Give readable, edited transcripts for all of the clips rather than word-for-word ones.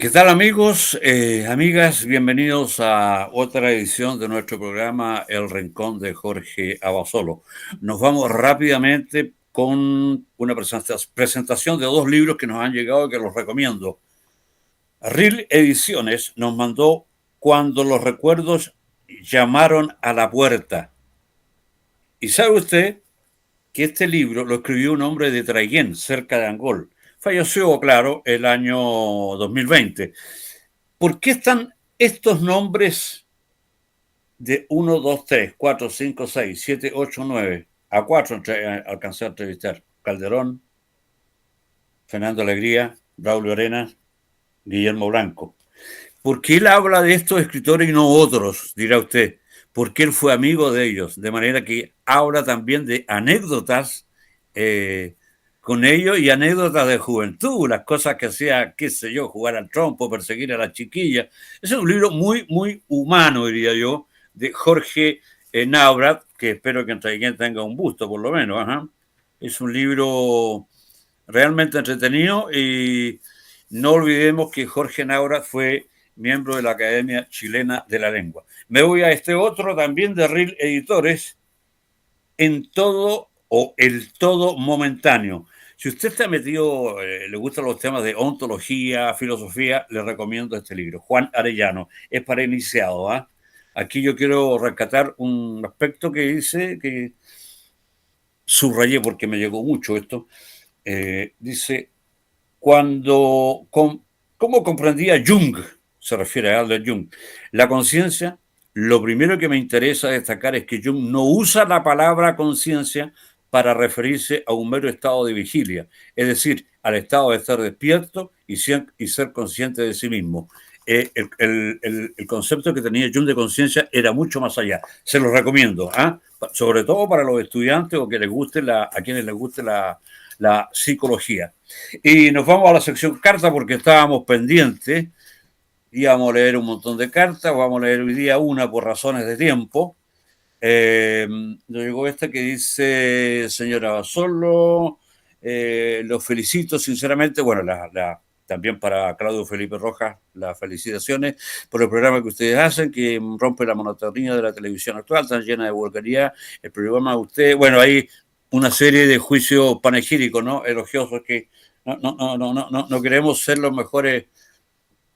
¿Qué tal amigos, amigas? Bienvenidos a otra edición de nuestro programa El Rincón de Jorge Abasolo. Nos vamos rápidamente con una presentación de dos libros que nos han llegado y que los recomiendo. RIL Ediciones nos mandó Cuando los recuerdos llamaron a la puerta. ¿Y sabe usted que este libro lo escribió un hombre de Traiguén, cerca de Angol? Falleció, claro, el año 2020. ¿Por qué están estos nombres de 1, 2, 3, 4, 5, 6, 7, 8, 9? A 4 alcancé a entrevistar. Calderón, Fernando Alegría, Braulio Arenas, Guillermo Blanco. ¿Por qué él habla de estos escritores y no otros? Dirá usted. Porque él fue amigo de ellos. De manera que habla también de anécdotas con ellos y anécdotas de juventud, las cosas que hacía, qué sé yo, jugar al trompo, perseguir a las chiquillas. Es un libro muy, muy humano, diría yo, de Jorge Navrat, que espero que entre quien tenga un busto, por lo menos. Ajá. Es un libro realmente entretenido y no olvidemos que Jorge Navrat fue miembro de la Academia Chilena de la Lengua. Me voy a este otro también de RIL Editores, En todo o El todo momentáneo. Si usted está metido, le gustan los temas de ontología, filosofía, le recomiendo este libro. Juan Arellano, es para iniciados. ¿Eh? Aquí yo quiero rescatar un aspecto que dice, que subrayé porque me llegó mucho esto. Dice, ¿cómo comprendía Jung? Se refiere a Albert Jung. La conciencia, lo primero que me interesa destacar es que Jung no usa la palabra conciencia para referirse a un mero estado de vigilia, es decir, al estado de estar despierto y ser consciente de sí mismo. El concepto que tenía Jung de conciencia era mucho más allá. Se lo recomiendo, ¿eh? Sobre todo para los estudiantes o que les guste a quienes les guste la psicología. Y nos vamos a la sección carta porque estábamos pendientes. Íbamos a leer un montón de cartas, vamos a leer hoy día una por razones de tiempo. Nos llegó esta que dice, señora Basolo, los felicito sinceramente, bueno, también para Claudio Felipe Rojas, las felicitaciones por el programa que ustedes hacen, que rompe la monotonía de la televisión actual, tan llena de vulgaridad. El programa de ustedes, bueno, hay una serie de juicios panegíricos, ¿no? Elogiosos que no queremos ser los mejores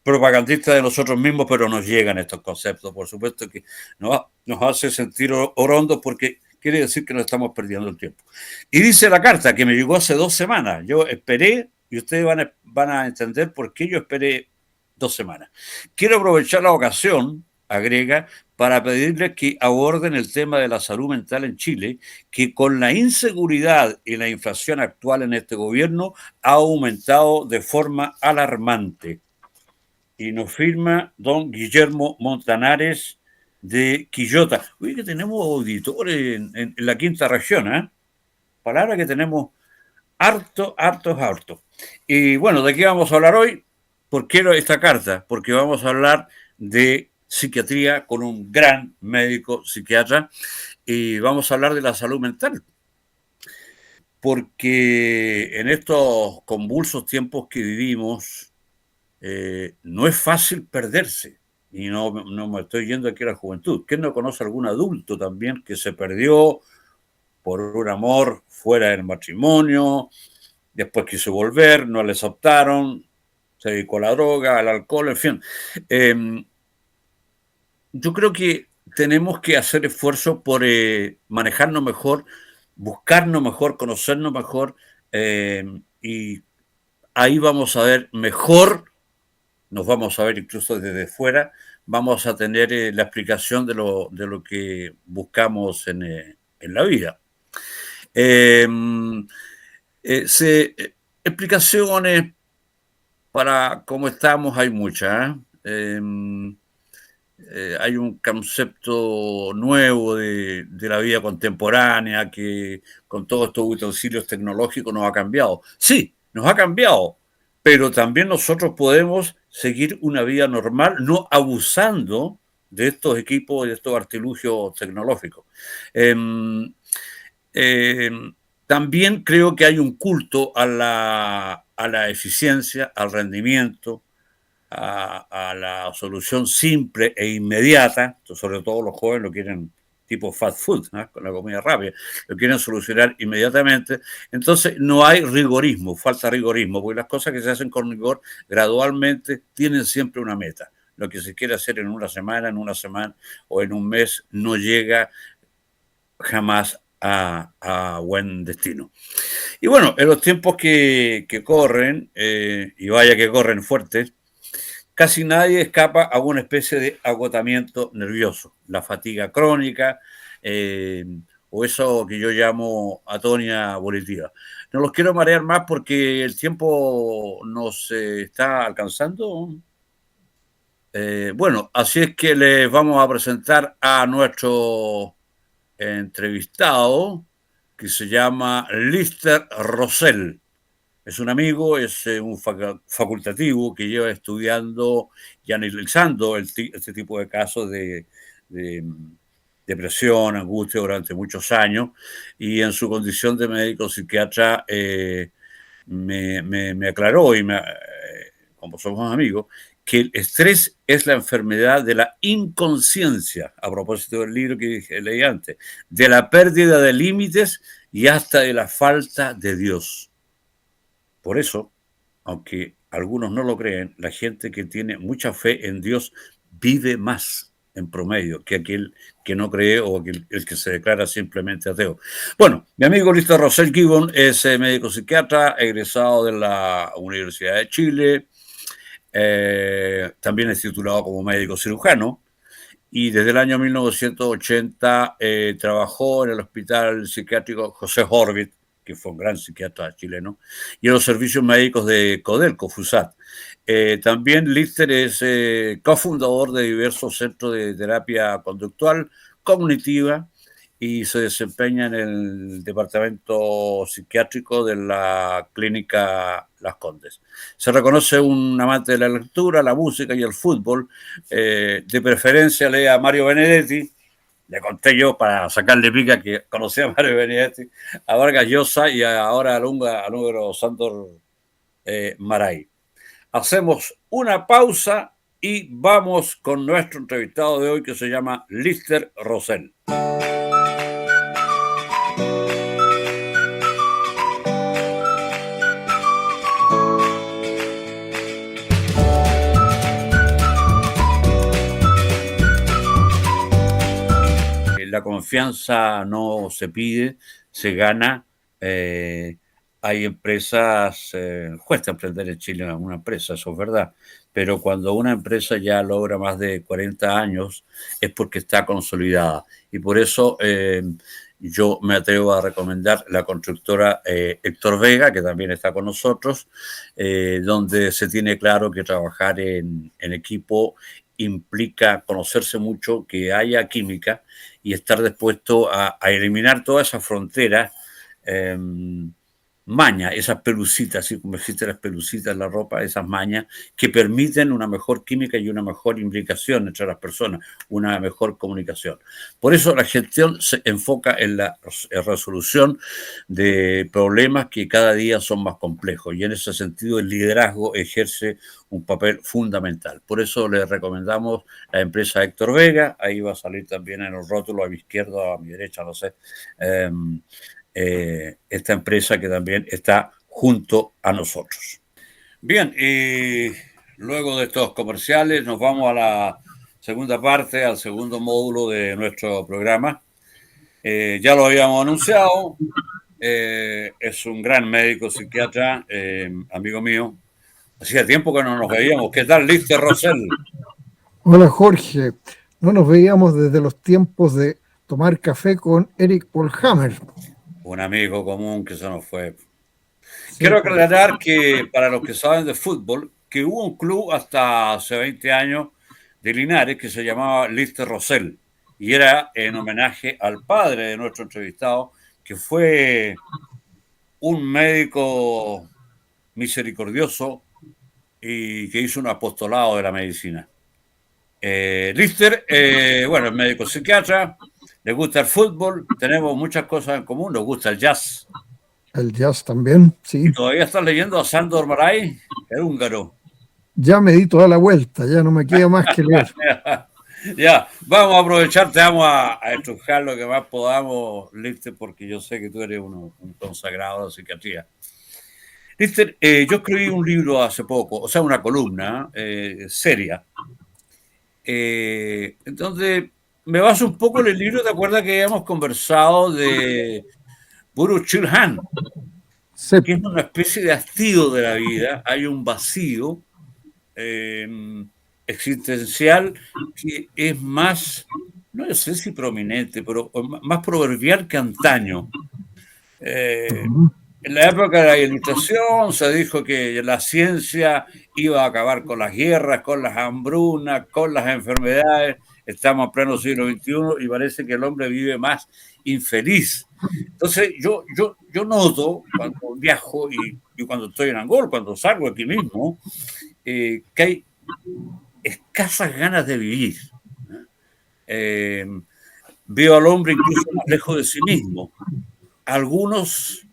propagandistas de nosotros mismos, pero nos llegan estos conceptos. Por supuesto que nos hace sentir orondos porque quiere decir que no estamos perdiendo el tiempo. Y dice la carta que me llegó hace 2 semanas. Yo esperé, y ustedes van a entender por qué yo esperé 2 semanas. Quiero aprovechar la ocasión, agrega, para pedirles que aborden el tema de la salud mental en Chile, que con la inseguridad y la inflación actual en este gobierno ha aumentado de forma alarmante. Y nos firma don Guillermo Montanares de Quillota. Oye, que tenemos auditores en la quinta región, ¿eh? Palabra que tenemos harto. Y bueno, ¿de qué vamos a hablar hoy? ¿Por qué esta carta? Porque vamos a hablar de psiquiatría con un gran médico psiquiatra y vamos a hablar de la salud mental. Porque en estos convulsos tiempos que vivimos, no es fácil perderse. Y no me estoy yendo aquí a la juventud. ¿Quién no conoce a algún adulto también que se perdió por un amor fuera del matrimonio, después quiso volver, no les optaron, se dedicó a la droga, al alcohol, en fin? Yo creo que tenemos que hacer esfuerzos por manejarnos mejor, buscarnos mejor, conocernos mejor, y ahí vamos a ver mejor, nos vamos a ver incluso desde fuera, vamos a tener la explicación de lo que buscamos en la vida. Eh, explicaciones para cómo estamos hay muchas. Hay un concepto nuevo de la vida contemporánea que con todos estos utensilios tecnológicos nos ha cambiado. Sí, nos ha cambiado, pero también nosotros podemos seguir una vida normal no abusando de estos equipos y de estos artilugios tecnológicos. Eh, eh, También creo que hay un culto a la eficiencia, al rendimiento, a la solución simple e inmediata, sobre todo los jóvenes lo quieren tipo fast food, ¿no? Con la comida rápida, lo quieren solucionar inmediatamente. Entonces no hay rigorismo, falta rigorismo, porque las cosas que se hacen con rigor gradualmente tienen siempre una meta. Lo que se quiere hacer en una semana o en un mes no llega jamás a buen destino. Y bueno, en los tiempos que corren, y vaya que corren fuertes, casi nadie escapa a una especie de agotamiento nervioso, la fatiga crónica, o eso que yo llamo atonia volitiva. No los quiero marear más porque el tiempo nos está alcanzando. Bueno, así es que les vamos a presentar a nuestro entrevistado, que se llama Lister Rosell. Es un amigo, es un facultativo que lleva estudiando y analizando este tipo de casos de depresión, angustia durante muchos años, y en su condición de médico psiquiatra me aclaró, como somos amigos, que el estrés es la enfermedad de la inconsciencia, a propósito del libro que leí antes, de la pérdida de límites y hasta de la falta de Dios. Por eso, aunque algunos no lo creen, la gente que tiene mucha fe en Dios vive más en promedio que aquel que no cree o el que se declara simplemente ateo. Bueno, mi amigo Lister Rosell Gibbon es médico psiquiatra, egresado de la Universidad de Chile, también es titulado como médico cirujano, y desde el año 1980 trabajó en el Hospital Psiquiátrico José Horvitz, que fue un gran psiquiatra chileno, y en los servicios médicos de Codelco, FUSAT. También Lister es cofundador de diversos centros de terapia conductual, cognitiva, y se desempeña en el departamento psiquiátrico de la clínica Las Condes. Se reconoce un amante de la lectura, la música y el fútbol. De preferencia lee a Mario Benedetti. Le conté yo para sacarle pica que conocía a Mario Benedetti, a Vargas Llosa y ahora al húngaro Sándor Márai. Hacemos una pausa y vamos con nuestro entrevistado de hoy, que se llama Lister Rosell. La confianza no se pide, se gana. Hay empresas, cuesta emprender en Chile una empresa, eso es verdad, pero cuando una empresa ya logra más de 40 años es porque está consolidada. Y por eso yo me atrevo a recomendar la constructora Héctor Vega, que también está con nosotros, donde se tiene claro que trabajar en equipo implica conocerse mucho, que haya química y estar dispuesto a eliminar todas esas fronteras, mañas, esas pelucitas, así como existen las pelucitas en la ropa, esas mañas que permiten una mejor química y una mejor implicación entre las personas, una mejor comunicación. Por eso la gestión se enfoca en la resolución de problemas que cada día son más complejos, y en ese sentido el liderazgo ejerce un papel fundamental. Por eso le recomendamos la empresa Héctor Vega. Ahí va a salir también en el rótulo a mi izquierda o a mi derecha, no sé, esta empresa que también está junto a nosotros. Bien, y luego de estos comerciales nos vamos a la segunda parte, al segundo módulo de nuestro programa. Ya lo habíamos anunciado, es un gran médico psiquiatra, amigo mío. Hacía tiempo que no nos veíamos. ¿Qué tal, Lister Rosell? Hola, Jorge. No nos veíamos desde los tiempos de tomar café con Eric Polhammer. Un amigo común que se nos fue. Sí, quiero aclarar que para los que saben de fútbol, que hubo un club hasta hace 20 años de Linares que se llamaba Lister Rosell, y era en homenaje al padre de nuestro entrevistado, que fue un médico misericordioso y que hizo un apostolado de la medicina. Lister, bueno, es médico psiquiatra, le gusta el fútbol, tenemos muchas cosas en común, nos gusta el jazz. El jazz también, sí. ¿Y todavía estás leyendo a Sándor Márai, el húngaro? Ya me di toda la vuelta, ya no me queda más que leer. Ya, vamos a aprovechar, te vamos a estrujar lo que más podamos, Lister, porque yo sé que tú eres un consagrado de psiquiatría. Lister, yo escribí un libro hace poco, o sea, una columna seria. Entonces, me baso un poco en el libro, ¿te acuerdas que habíamos conversado de Byung Chul Han? Sí. Que es una especie de hastío de la vida, hay un vacío eh, existencial que es más, no sé si prominente, pero más proverbial que antaño. Eh, en la época de la Ilustración se dijo que la ciencia iba a acabar con las guerras, con las hambrunas, con las enfermedades. Estamos en pleno siglo XXI y parece que el hombre vive más infeliz. Entonces, yo noto cuando viajo y cuando estoy en Angol, cuando salgo aquí mismo, que hay escasas ganas de vivir. Eh, Veo al hombre incluso más lejos de sí mismo. Algunos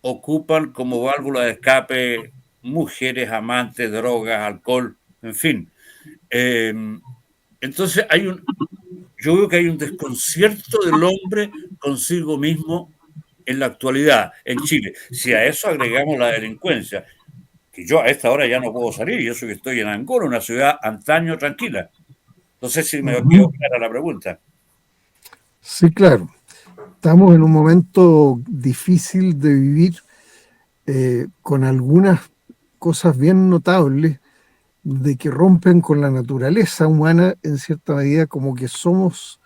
ocupan como válvula de escape mujeres, amantes, drogas, alcohol, en fin. Eh, entonces yo veo que hay un desconcierto del hombre consigo mismo en la actualidad en Chile. Si a eso agregamos la delincuencia, que yo a esta hora ya no puedo salir, y eso que estoy en Angora, una ciudad antaño tranquila. No sé si me quedó clara la pregunta. Sí, claro. Estamos en un momento difícil de vivir, con algunas cosas bien notables de que rompen con la naturaleza humana en cierta medida, como que somos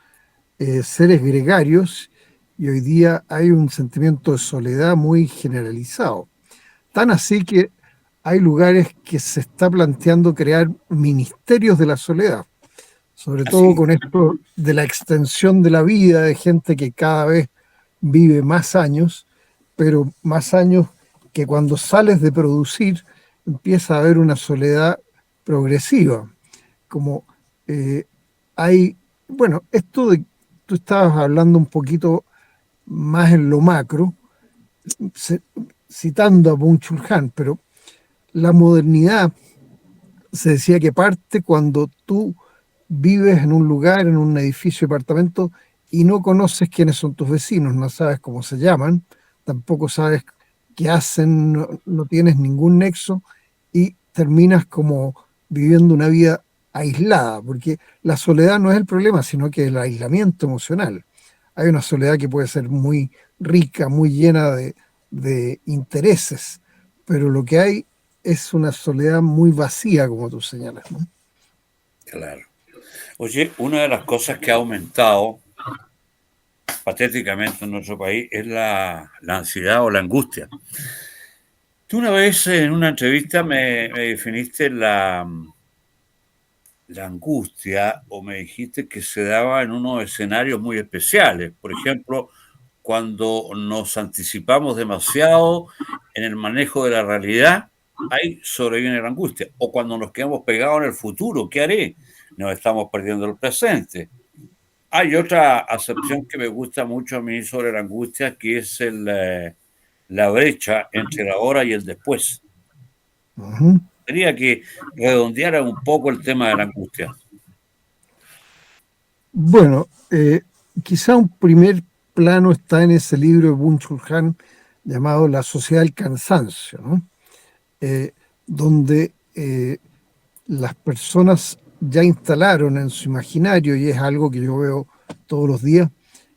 seres gregarios, y hoy día hay un sentimiento de soledad muy generalizado. Tan así que hay lugares que se está planteando crear ministerios de la soledad, sobre todo Así, con esto de la extensión de la vida, de gente que cada vez vive más años, pero más años que cuando sales de producir empieza a haber una soledad progresiva. Como eh, hay, bueno, esto de, tú estabas hablando un poquito más en lo macro, se, citando a Byung Chul Han, pero la modernidad se decía que parte cuando tú vives en un lugar, en un edificio, departamento, y no conoces quiénes son tus vecinos, no sabes cómo se llaman, tampoco sabes qué hacen, no, no tienes ningún nexo, y terminas como viviendo una vida aislada, porque la soledad no es el problema, sino que el aislamiento emocional. Hay una soledad que puede ser muy rica, muy llena de intereses, pero lo que hay es una soledad muy vacía, como tú señalas, ¿no? claro. Oye, una de las cosas que ha aumentado patéticamente en nuestro país es la ansiedad o la angustia. Tú una vez en una entrevista me definiste la angustia o me dijiste que se daba en unos escenarios muy especiales. Por ejemplo, cuando nos anticipamos demasiado en el manejo de la realidad, ahí sobreviene la angustia. O cuando nos quedamos pegados en el futuro, ¿qué haré? Nos estamos perdiendo el presente. Hay otra acepción que me gusta mucho a mí sobre la angustia, que es la brecha entre la hora y el después. Ujú. Quería que redondeara un poco el tema de la angustia. Bueno, quizá un primer plano está en ese libro de Byung Chul Han llamado La sociedad del cansancio, ¿no? Eh, donde las personas ya instalaron en su imaginario, y es algo que yo veo todos los días,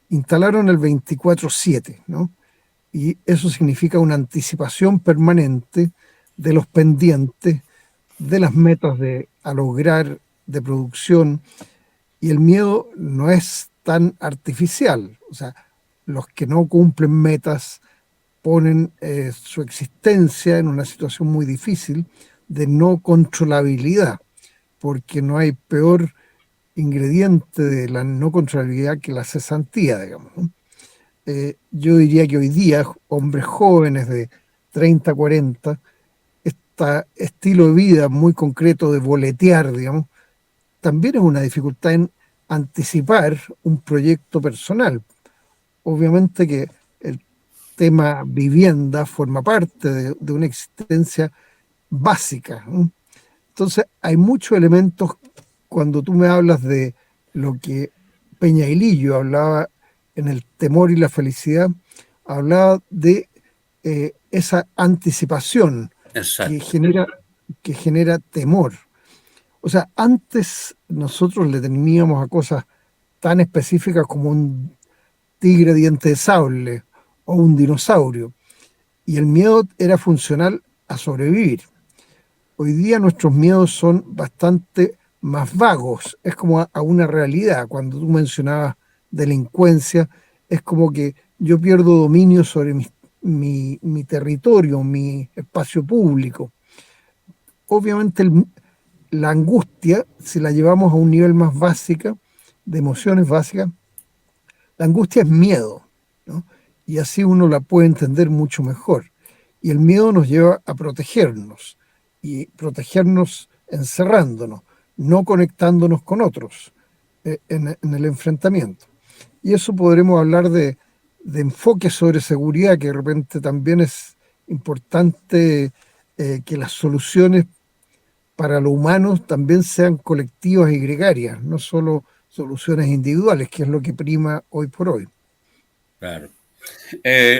instalaron el 24/7, ¿no? Y eso significa una anticipación permanente de los pendientes, de las metas a lograr, de producción, y el miedo no es tan artificial. O sea, los que no cumplen metas ponen su existencia en una situación muy difícil de no controlabilidad, porque no hay peor ingrediente de la no controlabilidad que la cesantía, digamos, ¿no? Yo diría que hoy día hombres jóvenes de 30, 40, este estilo de vida muy concreto de boletear, digamos, también es una dificultad en anticipar un proyecto personal. Obviamente que el tema vivienda forma parte de una existencia básica, ¿no? Entonces, hay muchos elementos cuando tú me hablas de lo que Peña y Lillo hablaba en El temor y la felicidad, hablaba de esa anticipación que Exacto, genera, que genera temor. O sea, antes nosotros le temíamos a cosas tan específicas como un tigre diente de sable o un dinosaurio, y el miedo era funcional a sobrevivir. Hoy día nuestros miedos son bastante más vagos, es como a una realidad. Cuando tú mencionabas delincuencia, es como que yo pierdo dominio sobre mi territorio, mi espacio público. Obviamente la angustia, si la llevamos a un nivel más básica, de emociones básicas, la angustia es miedo, ¿no? Y así uno la puede entender mucho mejor. Y el miedo nos lleva a protegernos, y protegernos encerrándonos, no conectándonos con otros en el enfrentamiento. Y eso podremos hablar de enfoque sobre seguridad, que de repente también es importante que las soluciones para los humanos también sean colectivas y gregarias, no solo soluciones individuales, que es lo que prima hoy por hoy. claro.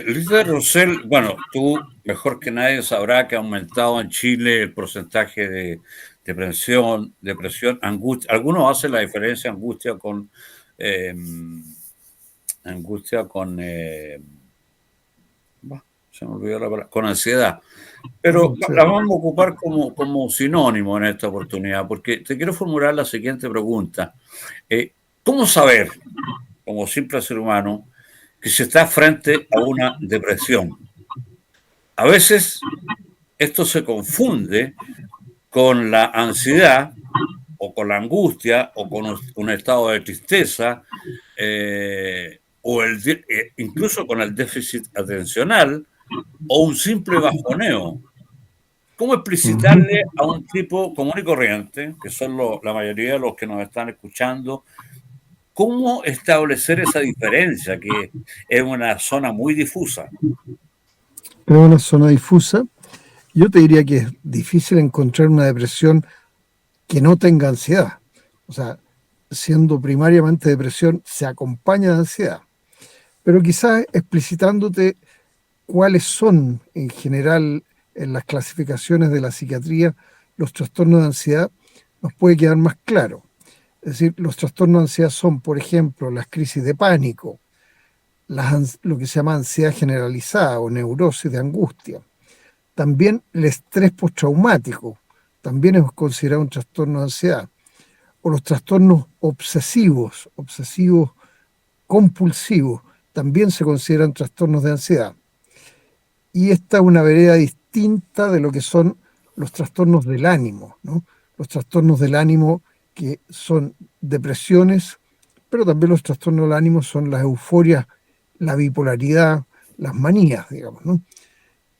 Luis de Rosell, bueno, tú mejor que nadie sabrá que ha aumentado en Chile el porcentaje de depresión, angustia. Algunos hacen la diferencia eh, angustia con, se me olvidó la palabra, con ansiedad. Pero la Sí. vamos a ocupar como sinónimo en esta oportunidad, porque te quiero formular la siguiente pregunta. ¿Cómo saber, como simple ser humano, que se está frente a una depresión? A veces esto se confunde con la ansiedad o con la angustia o con un estado de tristeza incluso con el déficit atencional o un simple bajoneo. ¿Cómo Ujú. explicitarle a un tipo común y corriente, que son la mayoría de los que nos están escuchando, cómo establecer esa diferencia que es una zona muy difusa? Es una zona difusa. Yo te diría que es difícil encontrar una depresión que no tenga ansiedad. O sea, siendo primariamente depresión, se acompaña de ansiedad. Pero quizás explicitándote cuáles son en general en las clasificaciones de la psiquiatría los trastornos de ansiedad, nos puede quedar más claro. Es decir, los trastornos de ansiedad son, por ejemplo, las crisis de pánico, lo que se llama ansiedad generalizada o neurosis de angustia. También el estrés postraumático, también es considerado un trastorno de ansiedad. O los trastornos obsesivos compulsivos, también se consideran trastornos de ansiedad. Y esta es una vereda distinta de lo que son los trastornos del ánimo, ¿no? Los trastornos del ánimo que son depresiones, pero también los trastornos del ánimo son las euforias, la bipolaridad, las manías, digamos, ¿no?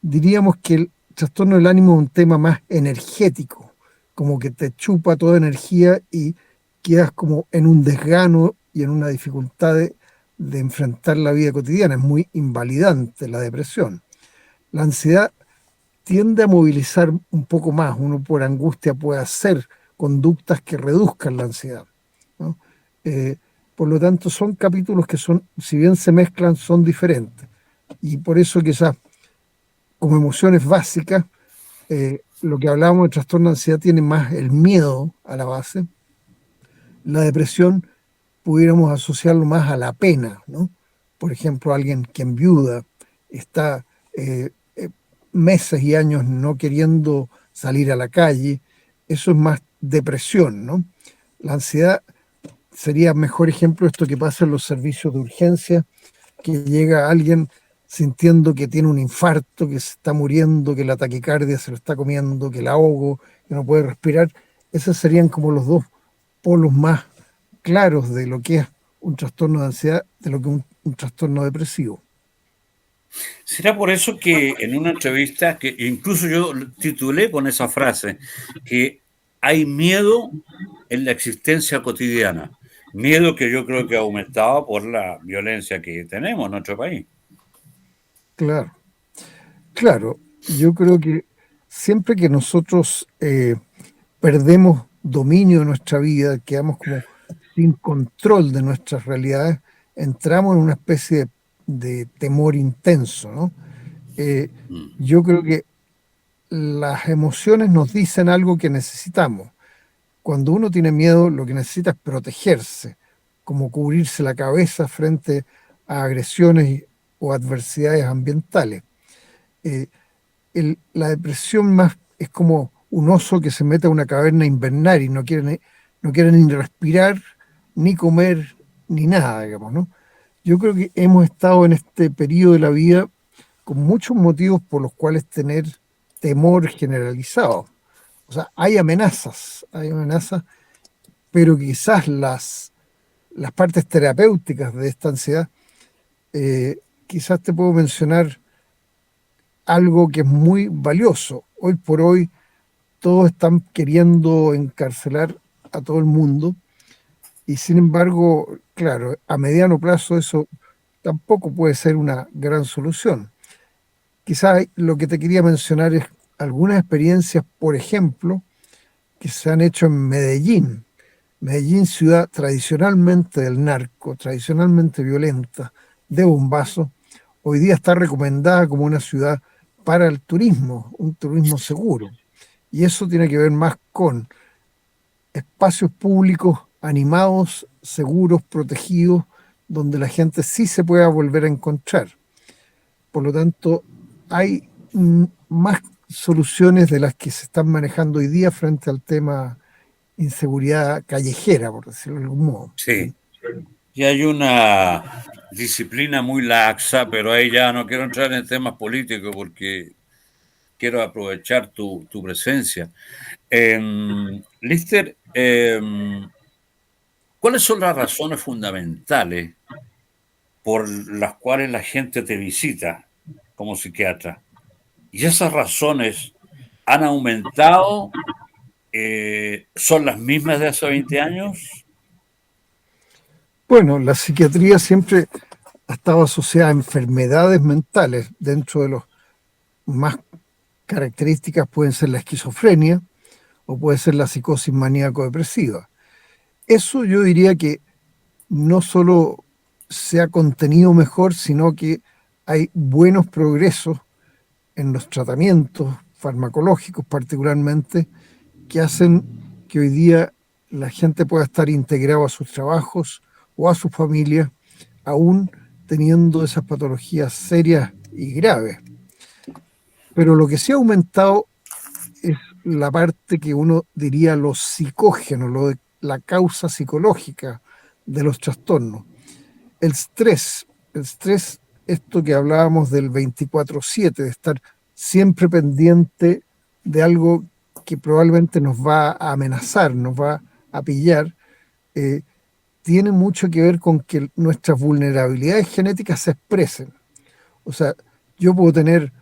Diríamos que el trastorno del ánimo es un tema más energético, como que te chupa toda energía y quedas como en un desgano y en una dificultad de enfrentar la vida cotidiana. Es muy invalidante la depresión. La ansiedad tiende a movilizar un poco más. Uno por angustia puede hacer conductas que reduzcan la ansiedad, ¿no? Eh, por lo tanto, son capítulos que son, si bien se mezclan, son diferentes. Y por eso quizás como emociones básicas, lo que hablábamos de trastorno de ansiedad tiene más el miedo a la base. La depresión pudiéramos asociarlo más a la pena, ¿no? Por ejemplo, alguien que enviuda está meses y años no queriendo salir a la calle, eso es más depresión, ¿no? La ansiedad sería mejor ejemplo de esto que pasa en los servicios de urgencia, que llega alguien sintiendo que tiene un infarto, que se está muriendo, que la taquicardia se lo está comiendo, que el ahogo, que no puede respirar. Esos serían como los dos polos más claros de lo que es un trastorno de ansiedad, de lo que es un trastorno depresivo. ¿Será por eso que en una entrevista, que incluso yo titulé con esa frase, que hay miedo en la existencia cotidiana? Miedo que yo creo que ha aumentado por la violencia que tenemos en nuestro país. Claro, claro. Yo creo que siempre que nosotros perdemos dominio de nuestra vida, quedamos como sin control de nuestras realidades, entramos en una especie de temor intenso, ¿no? Yo creo que las emociones nos dicen algo que necesitamos. Cuando uno tiene miedo, lo que necesita es protegerse, como cubrirse la cabeza frente a agresiones o adversidades ambientales. Eh, la depresión más es como un oso que se mete a una caverna invernal y no quiere ni respirar, ni comer, ni nada, digamos, ¿no? Yo creo que hemos estado en este periodo de la vida con muchos motivos por los cuales tener temor generalizado. O sea, hay amenazas, pero quizás las partes terapéuticas de esta ansiedad, quizás te puedo mencionar algo que es muy valioso. Hoy por hoy todos están queriendo encarcelar a todo el mundo y sin embargo, claro, a mediano plazo eso tampoco puede ser una gran solución. Quizás lo que te quería mencionar es algunas experiencias, por ejemplo, que se han hecho en Medellín. Medellín, ciudad tradicionalmente del narco, tradicionalmente violenta, de bombazo, hoy día está recomendada como una ciudad para el turismo, un turismo seguro. Y eso tiene que ver más con espacios públicos animados, seguros, protegidos, donde la gente sí se pueda volver a encontrar. Por lo tanto, hay más soluciones de las que se están manejando hoy día frente al tema inseguridad callejera, por decirlo de algún modo. Sí. Y hay una disciplina muy laxa, pero ahí ya no quiero entrar en temas políticos porque quiero aprovechar tu presencia. Lister, ¿cuáles son las razones fundamentales por las cuales la gente te visita como psiquiatra? ¿Y esas razones han aumentado? ¿Son las mismas de hace 20 años? Bueno, la psiquiatría siempre ha estado asociada a enfermedades mentales. Dentro de los más características pueden ser la esquizofrenia o puede ser la psicosis maníaco-depresiva. Eso yo diría que no solo se ha contenido mejor, sino que hay buenos progresos en los tratamientos farmacológicos particularmente, que hacen que hoy día la gente pueda estar integrado a sus trabajos o a sus familias, aún teniendo esas patologías serias y graves. Pero lo que sí ha aumentado es la parte que uno diría lo psicógeno, la causa psicológica de los trastornos. El estrés, esto que hablábamos del 24/7, de estar siempre pendiente de algo que probablemente nos va a amenazar, nos va a pillar, eh, tiene mucho que ver con que nuestras vulnerabilidades genéticas se expresen. O sea, yo puedo tener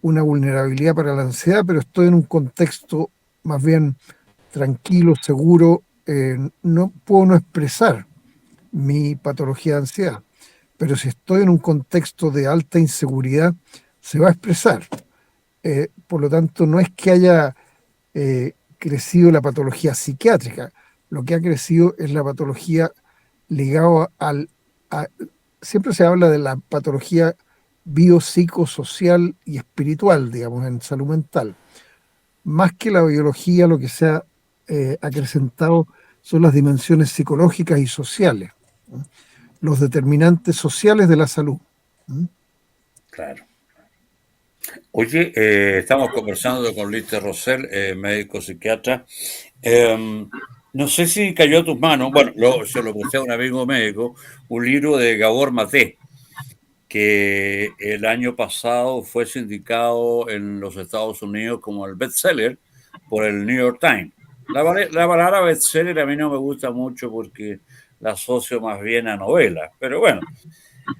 una vulnerabilidad para la ansiedad, pero estoy en un contexto más bien tranquilo, seguro, no puedo no expresar mi patología de ansiedad. Pero si estoy en un contexto de alta inseguridad, se va a expresar. Por lo tanto, no es que haya crecido la patología psiquiátrica, lo que ha crecido es la patología ligada a, siempre se habla de la patología biopsicosocial y espiritual, digamos, en salud mental. Más que la biología, lo que se ha acrecentado son las dimensiones psicológicas y sociales, ¿no? Los determinantes sociales de la salud. Claro. Oye, estamos conversando con Lister Rosell, médico psiquiatra. No sé si cayó a tus manos, bueno, se lo puse a un amigo médico, un libro de Gabor Maté, que el año pasado fue sindicado en los Estados Unidos como el bestseller por el New York Times. La palabra bestseller a mí no me gusta mucho porque la asocio más bien a novelas, pero bueno,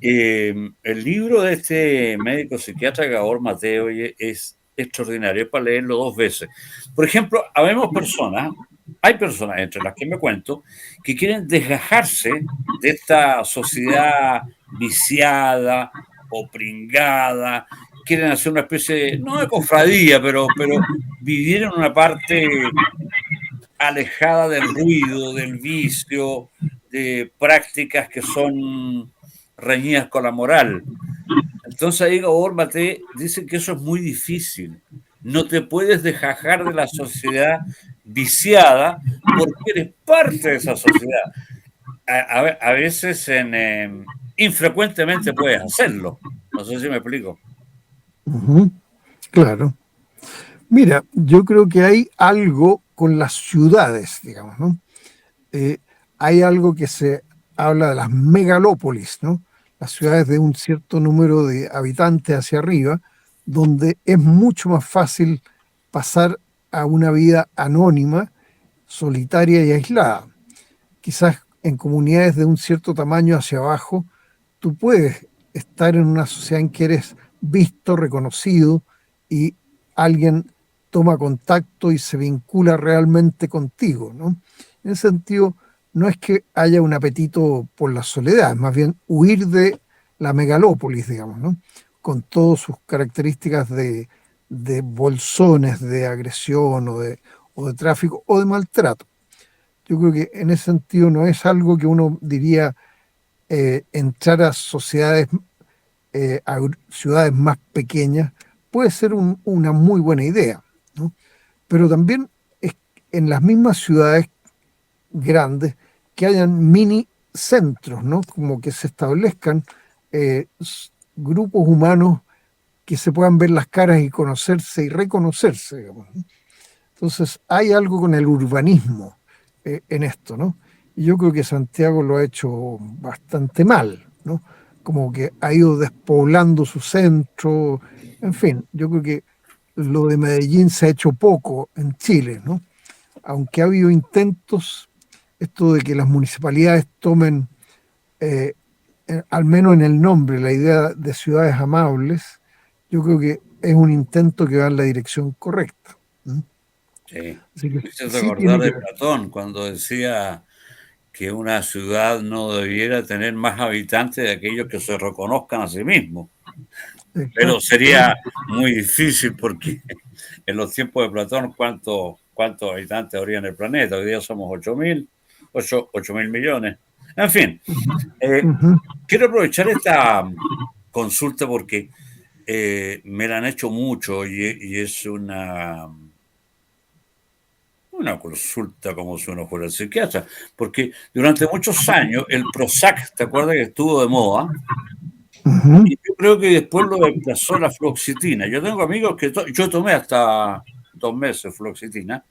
el libro de este médico psiquiatra Gabor Mateo es extraordinario, es para leerlo dos veces. Por ejemplo, hay personas entre las que me cuento, que quieren desgajarse de esta sociedad viciada o pringada, quieren hacer una especie, no de cofradía, pero vivir en una parte alejada del ruido, del vicio, de prácticas que son reñidas con la moral. Entonces ahí Gabor Maté dice que eso es muy difícil. No te puedes desgajar de la sociedad viciada porque eres parte de esa sociedad. A veces, infrecuentemente puedes hacerlo. No sé si me explico. Claro. Mira, yo creo que hay algo con las ciudades, digamos, ¿no? Hay algo que se habla de las megalópolis, ¿no? Las ciudades de un cierto número de habitantes hacia arriba, donde es mucho más fácil pasar a una vida anónima, solitaria y aislada. Quizás en comunidades de un cierto tamaño hacia abajo, tú puedes estar en una sociedad en que eres visto, reconocido y alguien toma contacto y se vincula realmente contigo, ¿no? En ese sentido, no es que haya un apetito por la soledad, es más bien huir de la megalópolis, digamos, ¿no? Con todas sus características de bolsones, de agresión o de tráfico o de maltrato. Yo creo que en ese sentido no es algo que uno diría entrar a sociedades, a ciudades más pequeñas, puede ser una muy buena idea, ¿no? Pero también es en las mismas ciudades grandes que hayan mini centros, ¿no? Como que se establezcan grupos humanos que se puedan ver las caras y conocerse y reconocerse, digamos, ¿no? Entonces hay algo con el urbanismo en esto, ¿no? Y yo creo que Santiago lo ha hecho bastante mal, ¿no? Como que ha ido despoblando su centro, en fin, yo creo que lo de Medellín se ha hecho poco en Chile, ¿no? Aunque ha habido intentos, esto de que las municipalidades tomen, eh, al menos en el nombre, la idea de ciudades amables, yo creo que es un intento que va en la dirección correcta, ¿no? Sí. Así que Me hizo sí recordar tiene que de ver. Platón cuando decía que una ciudad no debiera tener más habitantes de aquellos que se reconozcan a sí mismos. Pero Exacto, sería muy difícil porque en los tiempos de Platón, ¿cuántos habitantes habría en el planeta? Hoy día somos 8.000 millones. En fin, eh, uh-huh. quiero aprovechar esta consulta porque me la han hecho mucho y es una consulta como si uno fuera el psiquiatra, porque durante muchos años el Prozac, ¿te acuerdas que estuvo de moda? Uh-huh. Y yo creo que después lo desplazó la fluoxetina. Yo tengo amigos que yo tomé hasta 2 meses fluoxetina.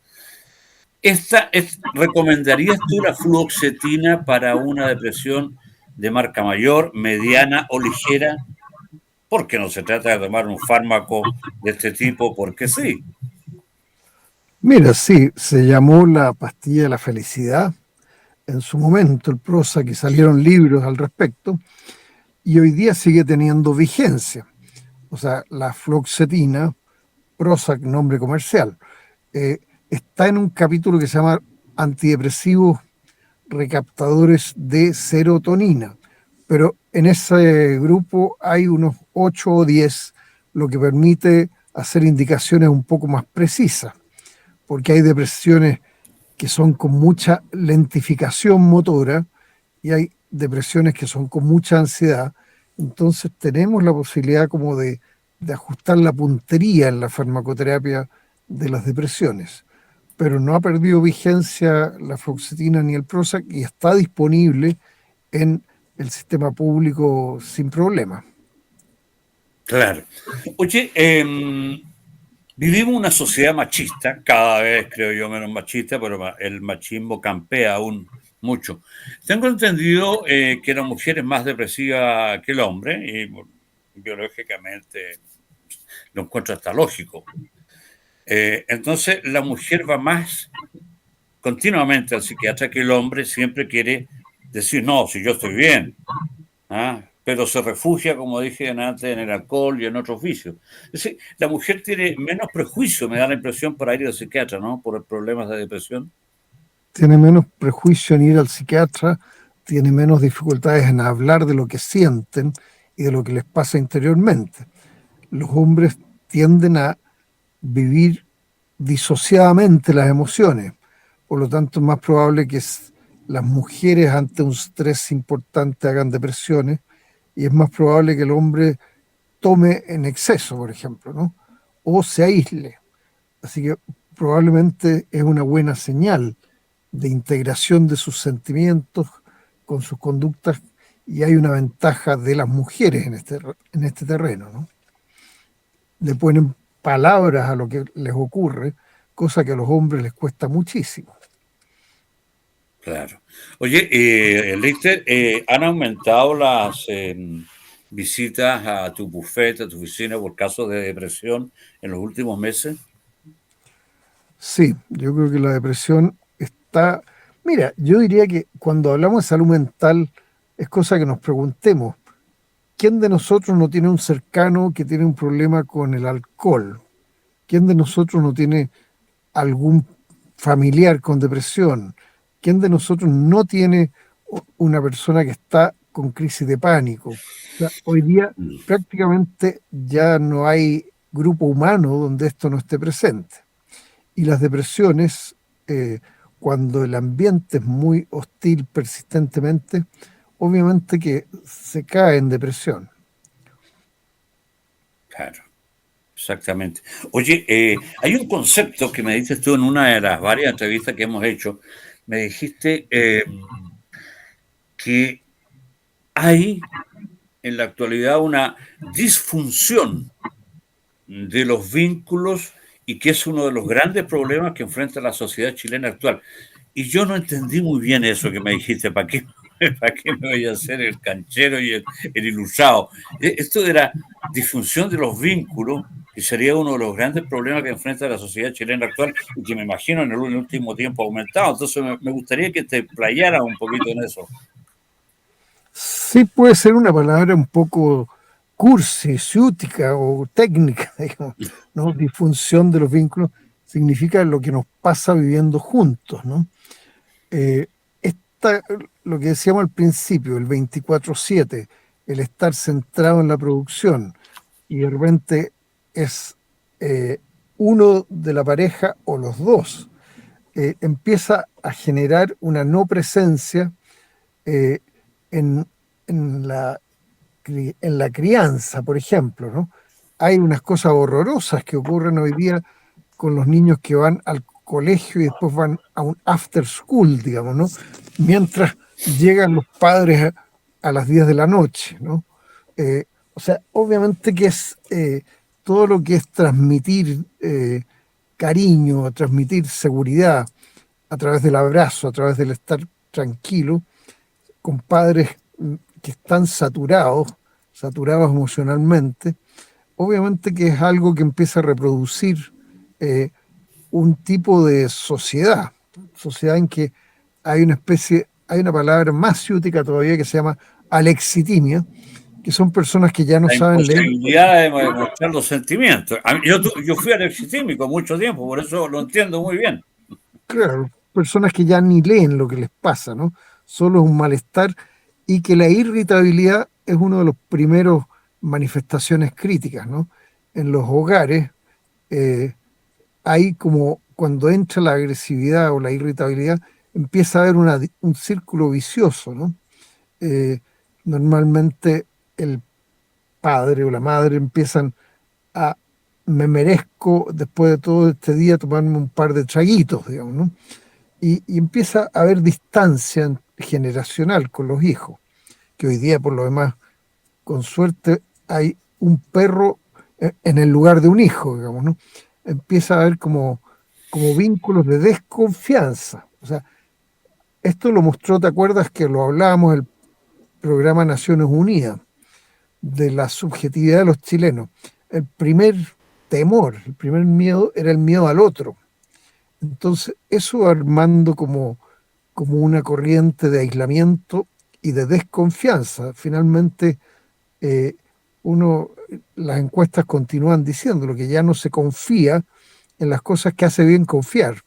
¿Recomendarías tú la fluoxetina para una depresión de marca mayor, mediana o ligera? Porque no se trata de tomar un fármaco de este tipo porque sí. Mira, sí, se llamó la pastilla de la felicidad en su momento, el Prozac, que salieron libros al respecto, y hoy día sigue teniendo vigencia. O sea, la fluoxetina, Prozac, nombre comercial, eh, está en un capítulo que se llama antidepresivos recaptadores de serotonina, pero en ese grupo hay unos 8 o 10, lo que permite hacer indicaciones un poco más precisas, porque hay depresiones que son con mucha lentificación motora y hay depresiones que son con mucha ansiedad. Entonces tenemos la posibilidad como de ajustar la puntería en la farmacoterapia de las depresiones, pero no ha perdido vigencia la fluoxetina ni el Prozac y está disponible en el sistema público sin problema. Claro. Oye, vivimos una sociedad machista, cada vez creo yo menos machista, pero el machismo campea aún mucho. Tengo entendido que la mujer es más depresiva que el hombre y biológicamente lo encuentro hasta lógico. Entonces la mujer va más continuamente al psiquiatra que el hombre siempre quiere decir, no, si yo estoy bien. ¿Ah? Pero se refugia, como dije antes, en el alcohol y en otros vicios. Es decir, la mujer tiene menos prejuicio, me da la impresión, para ir al psiquiatra, ¿no? Por problemas de depresión. Tiene menos prejuicio en ir al psiquiatra, tiene menos dificultades en hablar de lo que sienten y de lo que les pasa interiormente. Los hombres tienden a vivir disociadamente las emociones. por lo tanto es más probable que las mujeres ante un estrés importante hagan depresiones y es más probable que el hombre tome en exceso, por ejemplo, ¿no? O se aísle. Así que probablemente es una buena señal de integración de sus sentimientos con sus conductas y hay una ventaja de las mujeres en este terreno, ¿no? Le ponen palabras a lo que les ocurre, cosa que a los hombres les cuesta muchísimo. Claro. Oye, Lichter, ¿han aumentado las visitas a tu bufete, a tu oficina por casos de depresión en los últimos meses? Sí, yo creo que la depresión está... Mira, yo diría que cuando hablamos de salud mental es cosa que nos preguntemos, ¿quién de nosotros no tiene un cercano que tiene un problema con el alcohol? ¿Quién de nosotros no tiene algún familiar con depresión? ¿Quién de nosotros no tiene una persona que está con crisis de pánico? O sea, hoy día prácticamente ya no hay grupo humano donde esto no esté presente. Y las depresiones, cuando el ambiente es muy hostil persistentemente, obviamente que se cae en depresión. Claro, exactamente. Oye, hay un concepto que me dices tú en una de las varias entrevistas que hemos hecho. Me dijiste que hay en la actualidad una disfunción de los vínculos y que es uno de los grandes problemas que enfrenta la sociedad chilena actual. Y yo no entendí muy bien eso que me dijiste, ¿para qué me voy a hacer el canchero y el ilustrado? Esto de la disfunción de los vínculos, que sería uno de los grandes problemas que enfrenta la sociedad chilena actual y que me imagino en el último tiempo ha aumentado. Entonces me gustaría que te playaras un poquito en eso. Sí puede ser una palabra un poco cursi, ciútica o técnica, digamos, ¿no? Disfunción de los vínculos significa lo que nos pasa viviendo juntos, ¿no? Eh, esta, lo que decíamos al principio, el 24/7, el estar centrado en la producción y de repente es uno de la pareja o los dos, empieza a generar una no presencia eh, en, en la en la crianza, por ejemplo, ¿no? Hay unas cosas horrorosas que ocurren hoy día con los niños que van al colegio y después van a un after school, digamos, ¿no? Mientras llegan los padres a las 10 de la noche, ¿no? O sea, obviamente que es todo lo que es transmitir cariño, transmitir seguridad a través del abrazo, a través del estar tranquilo, con padres que están saturados emocionalmente, obviamente que es algo que empieza a reproducir eh, un tipo de sociedad en que hay una especie, hay una palabra más ciútica todavía que se llama alexitimia, que son personas que ya no La saben leer. imposibilidad de mostrar los sentimientos. Yo fui alexistímico mucho tiempo, por eso lo entiendo muy bien. Claro, personas que ya ni leen lo que les pasa, ¿no? Solo es un malestar y que la irritabilidad es uno de los primeros manifestaciones críticas, ¿no? En los hogares hay como cuando entra la agresividad o la irritabilidad, empieza a haber un círculo vicioso, ¿no? Eh, Normalmente el padre o la madre empiezan a, me merezco después de todo este día tomarme un par de traguitos, digamos, ¿no? Y empieza a haber distancia generacional con los hijos, que hoy día por lo demás, con suerte, hay un perro en el lugar de un hijo, digamos, ¿no? Empieza a haber como vínculos de desconfianza. O sea, esto lo mostró, ¿te acuerdas que lo hablábamos el programa Naciones Unidas, de la subjetividad de los chilenos? El primer temor, el primer miedo era el miedo al otro. Entonces, eso armando como una corriente de aislamiento y de desconfianza. Finalmente, eh, las encuestas continúan diciendo lo que ya no se confía en las cosas que hace bien confiar,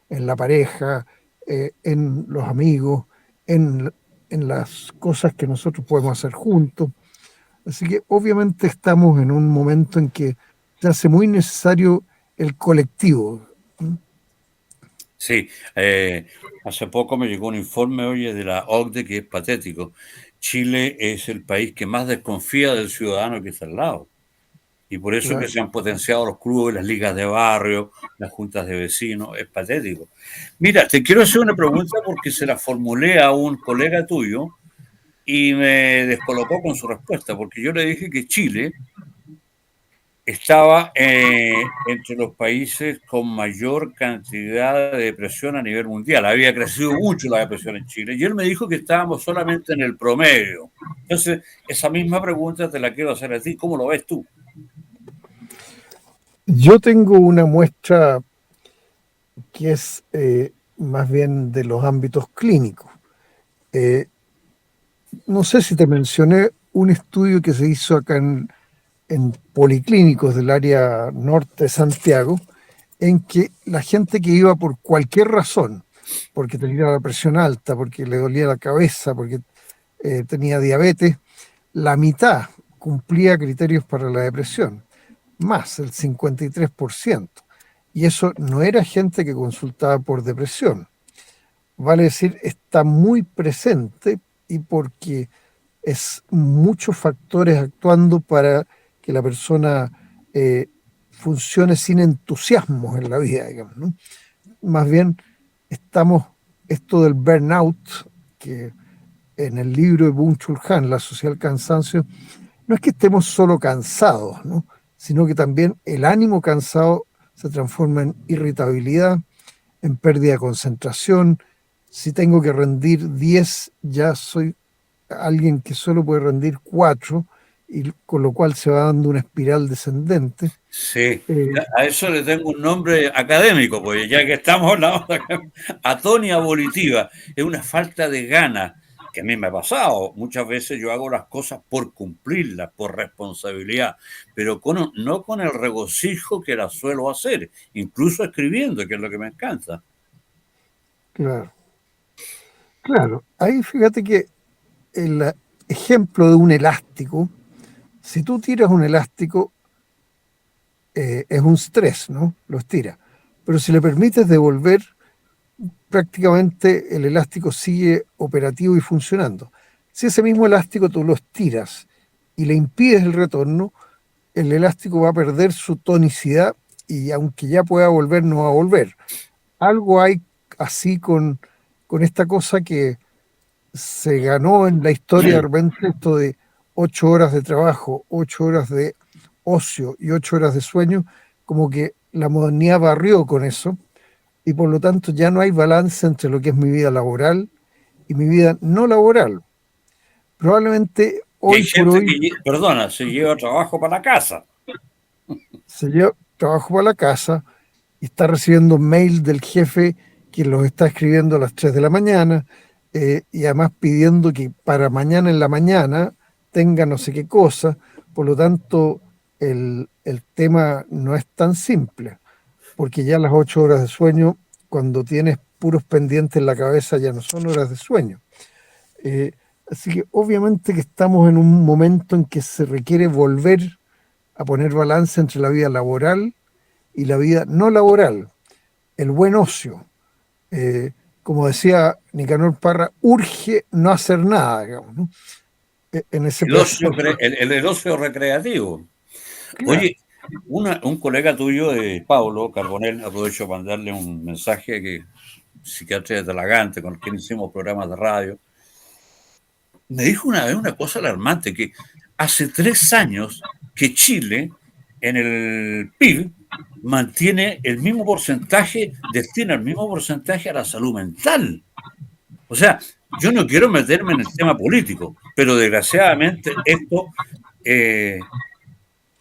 en la pareja, en los amigos, en, en las cosas que nosotros podemos hacer juntos. Así que obviamente estamos en un momento en que se hace muy necesario el colectivo. Sí, hace poco me llegó un informe, oye, de la OCDE que es patético. Chile es el país que más desconfía del ciudadano que está al lado. Y por eso que Claro. se han potenciado los clubes, las ligas de barrio, las juntas de vecinos. Es patético. Mira, te quiero hacer una pregunta porque se la formulé a un colega tuyo y me descolocó con su respuesta, porque yo le dije que Chile estaba entre los países con mayor cantidad de depresión a nivel mundial. Había crecido mucho la depresión en Chile y él me dijo que estábamos solamente en el promedio. Entonces, esa misma pregunta te la quiero hacer a ti. ¿Cómo lo ves tú? Yo tengo una muestra que es más bien de los ámbitos clínicos. Eh, no sé si te mencioné un estudio que se hizo acá en policlínicos del área norte de Santiago, en que la gente que iba por cualquier razón, porque tenía la presión alta, porque le dolía la cabeza, porque tenía diabetes, la mitad cumplía criterios para la depresión, más el 53%. Y eso no era gente que consultaba por depresión. Vale decir, está muy presente y porque es muchos factores actuando para que la persona funcione sin entusiasmo en la vida, digamos, ¿no? Más bien estamos, esto del burnout, que en el libro de Byung-Chul Han, La sociedad del cansancio, no es que estemos solo cansados, ¿no? Sino que también el ánimo cansado se transforma en irritabilidad, en pérdida de concentración. Si tengo que rendir 10, ya soy alguien que solo puede rendir 4, y con lo cual se va dando una espiral descendente. Sí, Eh, a eso le tengo un nombre académico, pues ya que estamos hablando de atonia volitiva, es una falta de ganas, que a mí me ha pasado. Muchas veces yo hago las cosas por cumplirlas, por responsabilidad, pero no con el regocijo que las suelo hacer, incluso escribiendo, que es lo que me encanta. claro, claro. Ahí fíjate que el ejemplo de un elástico, si tú tiras un elástico, es un stress, ¿no? Lo estira. Pero si le permites devolver, prácticamente el elástico sigue operativo y funcionando. Si ese mismo elástico tú lo estiras y le impides el retorno, el elástico va a perder su tonicidad y aunque ya pueda volver, no va a volver. Algo hay así con esta cosa que se ganó en la historia de repente, esto de 8 horas de trabajo, 8 horas de ocio y 8 horas de sueño, como que la modernidad barrió con eso y por lo tanto ya no hay balance entre lo que es mi vida laboral y mi vida no laboral. Probablemente Y hay hoy por gente que, hoy perdona, se lleva trabajo para la casa. se lleva trabajo para la casa y está recibiendo mail del jefe que los está escribiendo a las 3 de la mañana, y además pidiendo que para mañana en la mañana tenga no sé qué cosa. Por lo tanto, el tema no es tan simple, porque ya las 8 horas de sueño, cuando tienes puros pendientes en la cabeza, ya no son horas de sueño. Eh, Así que obviamente que estamos en un momento en que se requiere volver a poner balance entre la vida laboral y la vida no laboral, el buen ocio. Como decía Nicanor Parra, urge no hacer nada, digamos, ¿no? En ese El ocio, proceso. el ocio recreativo. Claro, Oye, un colega tuyo, Pablo Carbonell, aprovecho para mandarle un mensaje que psiquiatra de Talagante, con quien hicimos programas de radio, me dijo una vez una cosa alarmante, que hace 3 años que Chile, en el PIB, mantiene el mismo porcentaje, destina el mismo porcentaje a la salud mental. O sea, yo no quiero meterme en el tema político, pero desgraciadamente esto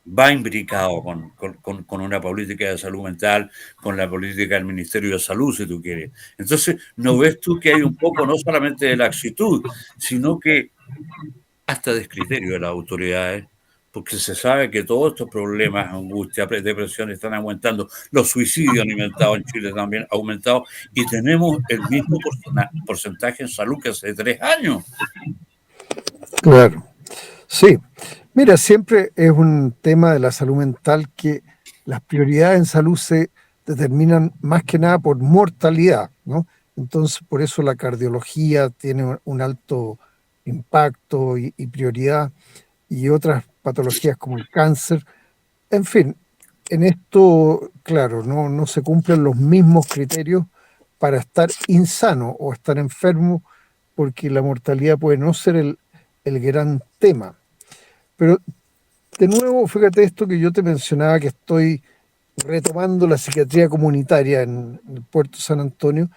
va imbricado con una política de salud mental, con la política del Ministerio de Salud, si tú quieres. Entonces, ¿no ves tú que hay un poco no solamente de laxitud, sino que hasta descriterio de las autoridades? Porque se sabe que todos estos problemas, angustia, depresión, están aumentando. Los suicidios han aumentado en Chile también, han aumentado, y tenemos el mismo porcentaje en salud que hace 3 años. claro. Sí, mira, siempre es un tema de la salud mental que las prioridades en salud determinan más que nada por mortalidad, ¿no? Entonces, por eso la cardiología tiene un alto impacto y prioridad, y otras patologías como el cáncer. En fin, en esto, claro, no se cumplen los mismos criterios para estar insano o estar enfermo, porque la mortalidad puede no ser el gran tema. Pero de nuevo, fíjate esto que yo te mencionaba, que estoy retomando la psiquiatría comunitaria en el Puerto San Antonio.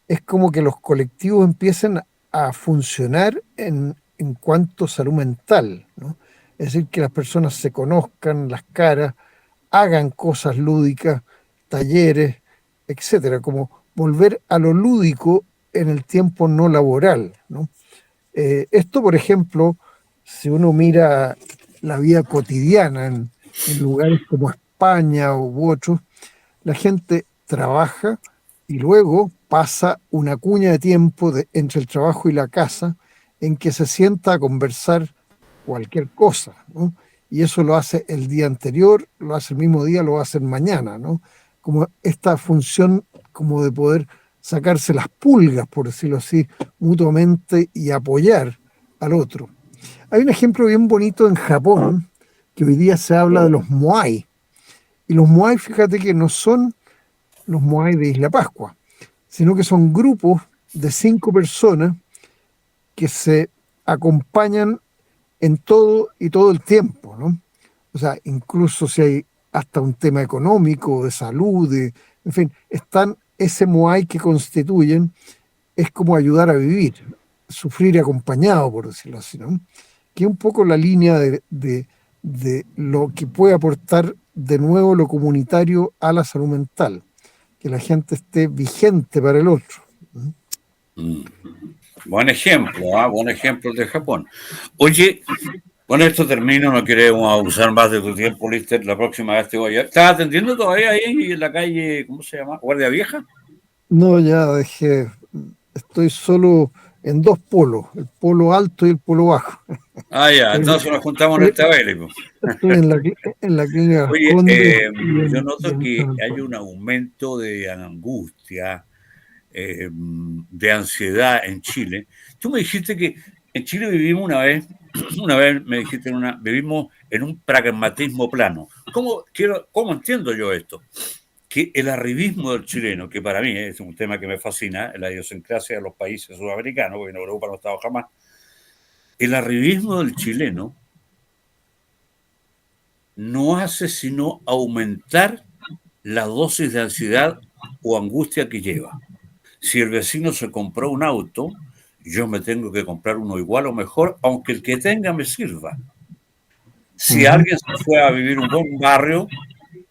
Es como que los colectivos empiecen a funcionar en cuanto a salud mental, ¿no? Es decir, que las personas se conozcan las caras, hagan cosas lúdicas, talleres, etcétera, como volver a lo lúdico en el tiempo no laboral, ¿no? Esto, por ejemplo, si uno mira la vida cotidiana en lugares como España u otros, la gente trabaja y luego pasa una cuña de tiempo entre el trabajo y la casa en que se sienta a conversar cualquier cosa, ¿no? Y eso lo hace el día anterior, lo hace el mismo día, lo hace mañana, ¿no? Como esta función como de poder sacarse las pulgas, por decirlo así, mutuamente y apoyar al otro. Hay un ejemplo bien bonito en Japón, que hoy día se habla de los Moai. Y los Moai, fíjate que no son los Moai de Isla Pascua, sino que son grupos de 5 personas que se acompañan en todo y todo el tiempo, ¿no? O sea, incluso si hay hasta un tema económico, de salud, en fin, están ese Moai que constituyen, es como ayudar a vivir, sufrir acompañado, por decirlo así, ¿no? Que es un poco la línea de lo que puede aportar de nuevo lo comunitario a la salud mental, que la gente esté vigente para el otro. Mm. Buen ejemplo, buen ejemplo de Japón. Oye, con esto termino, no queremos abusar más de tu tiempo, Lister. La próxima vez te voy a... ¿Estás atendiendo todavía ahí en la calle, ¿cómo se llama? ¿Guardia Vieja? No, ya dejé, estoy solo en 2 polos, el polo alto y el polo bajo. Ah, ya, Estoy, entonces nos juntamos en el estoy, Tabélico. estoy en la clínica Las Oye, Condes yo y noto en que San hay Antonio. un aumento de angustia, de ansiedad en Chile. Tú me dijiste que en Chile vivimos una vez me dijiste, vivimos en un pragmatismo plano. ¿Cómo entiendo yo esto? Que el arribismo del chileno, que para mí es un tema que me fascina, la idiosincrasia de los países sudamericanos, porque en Europa no he estado jamás, el arribismo del chileno no hace sino aumentar la dosis de ansiedad o angustia que lleva. Si el vecino se compró un auto, yo me tengo que comprar uno igual o mejor, aunque el que tenga me sirva. Si Ujú. alguien se fue a vivir un buen barrio,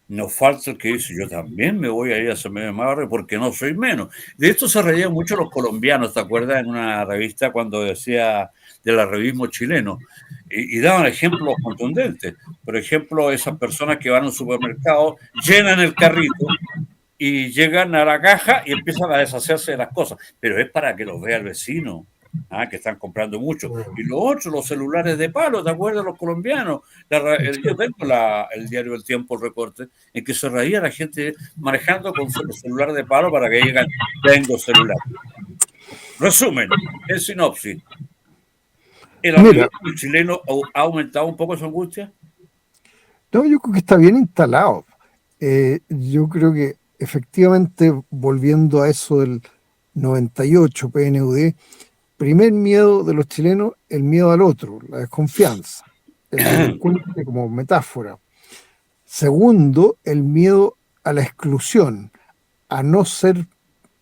no falta el que dice, yo también me voy a ir a ese mismo barrio porque no soy menos. De esto se reían mucho los colombianos, ¿te acuerdas? En una revista cuando decía del arribismo chileno. Y daban ejemplos contundentes. Por ejemplo, esas personas que van a un supermercado, llenan el carrito y llegan a la caja y empiezan a deshacerse de las cosas. Pero es para que los vea el vecino, que están comprando mucho. Y lo otro, los celulares de palo, ¿te acuerdas? Los colombianos. Yo tengo el diario El Tiempo, el recorte, en que se reía la gente manejando con su celular de palo para que digan, tengo celular. Resumen, en sinopsis, ¿el Mira, arribismo chileno ha aumentado un poco su angustia? no, yo creo que está bien instalado. Yo creo que efectivamente, volviendo a eso del 98 PNUD, primer miedo de los chilenos, el miedo al otro, la desconfianza, el delincuente como metáfora. Segundo, el miedo a la exclusión, a no ser,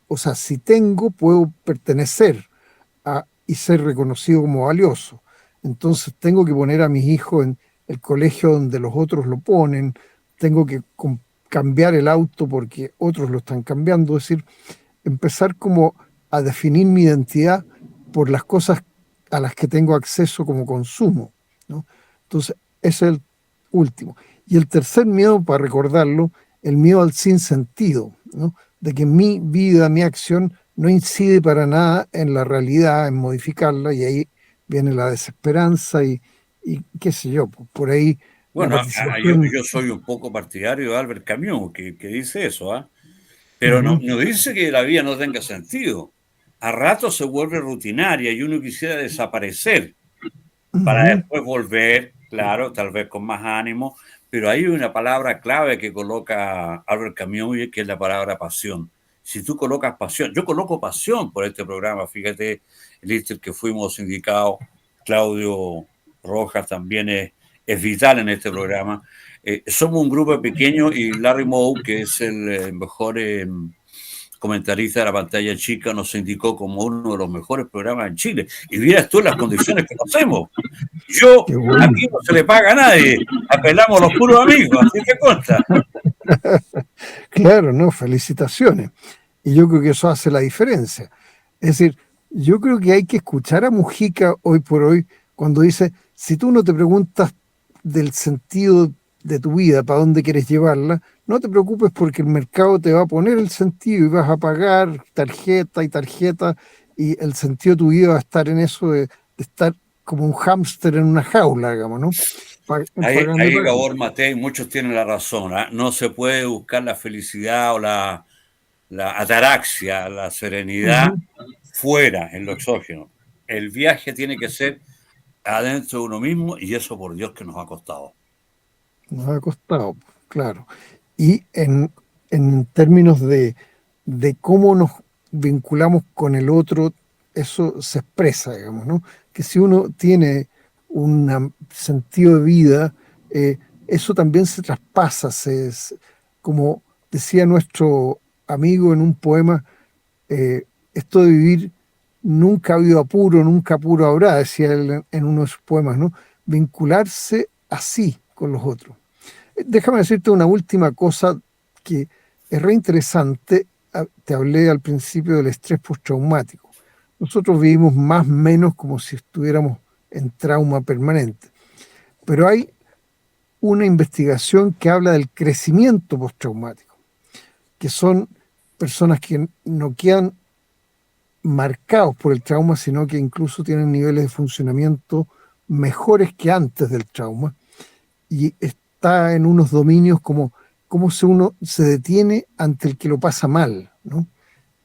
o sea, si tengo, puedo pertenecer y ser reconocido como valioso. Entonces tengo que poner a mis hijos en el colegio donde los otros lo ponen, tengo que cambiar el auto porque otros lo están cambiando, es decir, empezar como a definir mi identidad por las cosas a las que tengo acceso como consumo, ¿no? Entonces, ese es el último. Y el tercer miedo, para recordarlo, el miedo al sinsentido, ¿no? De que mi vida, mi acción no incide para nada en la realidad, en modificarla, y ahí viene la desesperanza y qué sé yo, por ahí la Bueno, participación. yo soy un poco partidario de Albert Camus, que dice eso, pero no dice que la vida no tenga sentido. A rato se vuelve rutinaria y uno quisiera desaparecer para después volver, claro, tal vez con más ánimo, pero hay una palabra clave que coloca Albert Camus, que es la palabra pasión. Si tú colocas pasión, yo coloco pasión por este programa, fíjate, Lister, que fuimos indicados, Claudio Rojas también es vital en este programa. Somos un grupo pequeño y Larry Moe, que es el mejor comentarista de la pantalla chica, nos indicó como uno de los mejores programas en Chile. Y vieras tú las condiciones que nos hacemos. Yo, bueno. Aquí no se le paga a nadie, apelamos a los puros amigos, así que consta. Claro, no, felicitaciones. Y yo creo que eso hace la diferencia. Es decir, yo creo que hay que escuchar a Mujica hoy por hoy cuando dice, si tú no te preguntas del sentido de tu vida, para dónde quieres llevarla, no te preocupes porque el mercado te va a poner el sentido y vas a pagar tarjeta y tarjeta y el sentido de tu vida va a estar en eso de estar como un hámster en una jaula, digamos, ¿no? Ahí Gabor Matei, muchos tienen la razón, ¿eh? No se puede buscar la felicidad o la ataraxia, la serenidad fuera, en lo exógeno. El viaje tiene que ser adentro de uno mismo y eso por Dios que nos ha costado. Nos ha costado, claro. Y en términos de cómo nos vinculamos con el otro, eso se expresa, digamos, ¿no? Que si uno tiene un sentido de vida, eso también se traspasa, como decía nuestro amigo en un poema, esto de vivir nunca ha habido apuro, nunca apuro habrá, decía él en uno de sus poemas, ¿no? Vincularse así con los otros. Déjame decirte una última cosa que es re interesante. Te hablé al principio del estrés postraumático. Nosotros vivimos más o menos como si estuviéramos en trauma permanente. Pero hay una investigación que habla del crecimiento postraumático, que son personas que no quedan marcados por el trauma, sino que incluso tienen niveles de funcionamiento mejores que antes del trauma. Y está en unos dominios como cómo uno se detiene ante el que lo pasa mal, ¿no?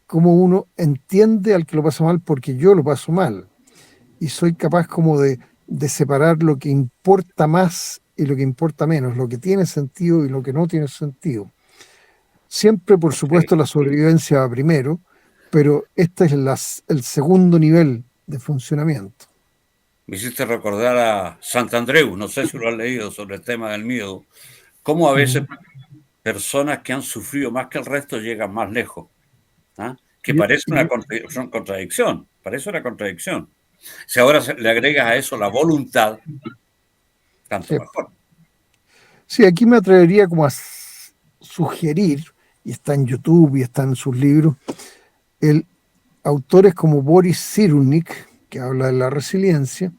Cómo uno entiende al que lo pasa mal porque yo lo paso mal. Y soy capaz como de separar lo que importa más y lo que importa menos, lo que tiene sentido y lo que no tiene sentido. Siempre, por supuesto, la sobrevivencia va primero, pero este es el segundo nivel de funcionamiento. Me hiciste recordar a Santandreu, no sé si lo has leído, sobre el tema del miedo, cómo a veces personas que han sufrido más que el resto llegan más lejos, ¿ah? Que parece una contradicción, parece una contradicción. Si ahora le agregas a eso la voluntad, tanto mejor. Sí, aquí me atrevería como a sugerir, y está en YouTube y está en sus libros, autores como Boris Cyrulnik, que habla de la resiliencia,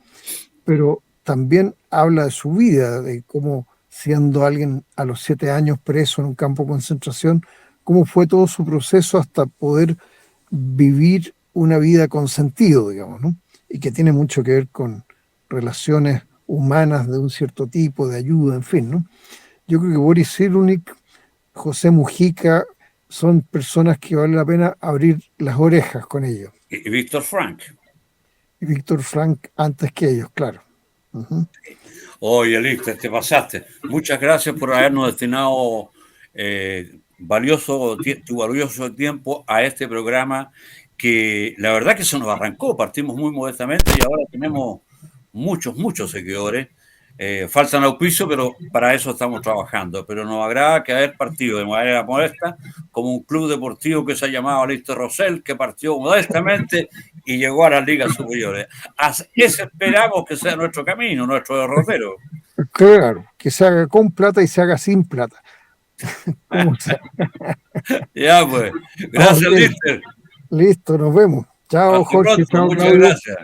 pero también habla de su vida, de cómo siendo alguien a los 7 años preso en un campo de concentración, cómo fue todo su proceso hasta poder vivir una vida con sentido, digamos, ¿no? Y que tiene mucho que ver con relaciones humanas de un cierto tipo, de ayuda, en fin, ¿no? Yo creo que Boris Cyrulnik, José Mujica, son personas que vale la pena abrir las orejas con ellos. Y Víctor Frank. Y Víctor Frank antes que ellos, claro. Oye, Lister, te pasaste. Muchas gracias por habernos destinado tu valioso tiempo a este programa que la verdad que se nos arrancó. Partimos muy modestamente y ahora tenemos muchos seguidores. Faltan auspicios, pero para eso estamos trabajando. Pero nos agrada que haber partido de manera modesta como un club deportivo que se ha llamado Lister Rosell, que partió modestamente y llegó a las ligas superiores. Ese esperamos que sea nuestro camino, nuestro derrotero. Claro, que se haga con plata y se haga sin plata. Ya pues, gracias, Lister. Listo, nos vemos. Chao, Jorge. Chao, muchas gracias.